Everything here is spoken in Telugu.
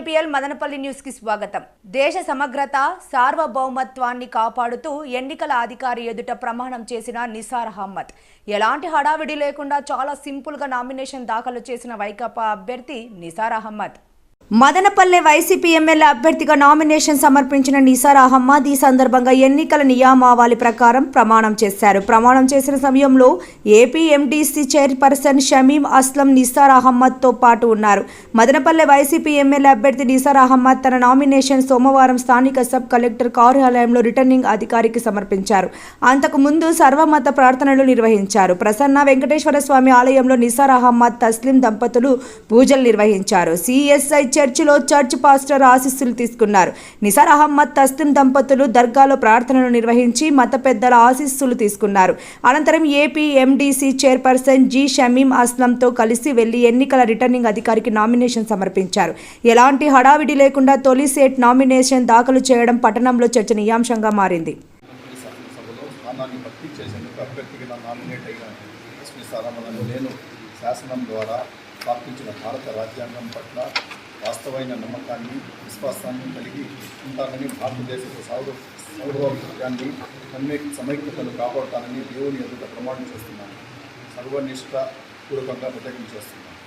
ఎంపీఎల్ మదనపల్లి న్యూస్ కి స్వాగతం. దేశ సమగ్రత సార్వభౌమత్వాన్ని కాపాడుతూ ఎన్నికల అధికారి ఎదుట ప్రమాణం చేసిన నిసార్ అహ్మద్ ఎలాంటి హడావిడి లేకుండా చాలా సింపుల్ గా నామినేషన్ దాఖలు చేసిన వైకాపా అభ్యర్థి నిసార్ అహ్మద్ మదనపల్లె వైసీపీ ఎమ్మెల్యే అభ్యర్థిగా నామినేషన్ సమర్పించిన నిసార్ అహ్మద్ ఈ సందర్భంగా ఎన్నికల నియమావళి ప్రకారం ప్రమాణం చేశారు. ప్రమాణం చేసిన సమయంలో AP MDC chairperson Shamim Aslam Nisar Ahmed తో పాటు ఉన్నారు. మదనపల్లె వైసీపీ ఎమ్మెల్యే అభ్యర్థి నిసార్ అహ్మద్ తన నామినేషన్ సోమవారం స్థానిక సబ్ కలెక్టర్ కార్యాలయంలో రిటర్నింగ్ అధికారికి సమర్పించారు. అంతకు ముందు సర్వమత ప్రార్థనలు నిర్వహించారు. ప్రసన్న వెంకటేశ్వర స్వామి ఆలయంలో నిసార్ అహ్మద్ తస్లిం దంపతులు పూజలు నిర్వహించారు. సిఎస్ఐ చర్చిలో చర్చ్ పాస్టర్ ఆశీస్సులు తీసుకున్నారు. నిసార్ అహ్మద్ తస్లిం దంపతులు దర్గాలో ప్రార్థనలు నిర్వహించి మత పెద్దల ఆశీస్సులు తీసుకున్నారు. అనంతరం AP MDC chairperson G Shamim అస్లంతో కలిసి వెళ్లి ఎన్నికల రిటర్నింగ్ అధికారికి నామినేషన్ సమర్పించారు. ఎలాంటి హడావిడి లేకుండా తొలి సెట్ నామినేషన్ దాఖలు చేయడం పట్టణంలో చర్చనీయాంశంగా మారింది. శాసనం ద్వారా స్థాపించిన భారత రాజ్యాంగం పట్ల వాస్తవమైన నమ్మకాన్ని విశ్వాసాన్ని కలిగి ఉంటానని, భారతదేశపు సార్వభౌమత్వాన్ని సమైక్యతను కాపాడుతానని దేవుని ఎదుట ప్రమాణం చేస్తున్నాను. సర్వనిష్ట పూర్వకంగా ప్రత్యేకం చేస్తున్నాను.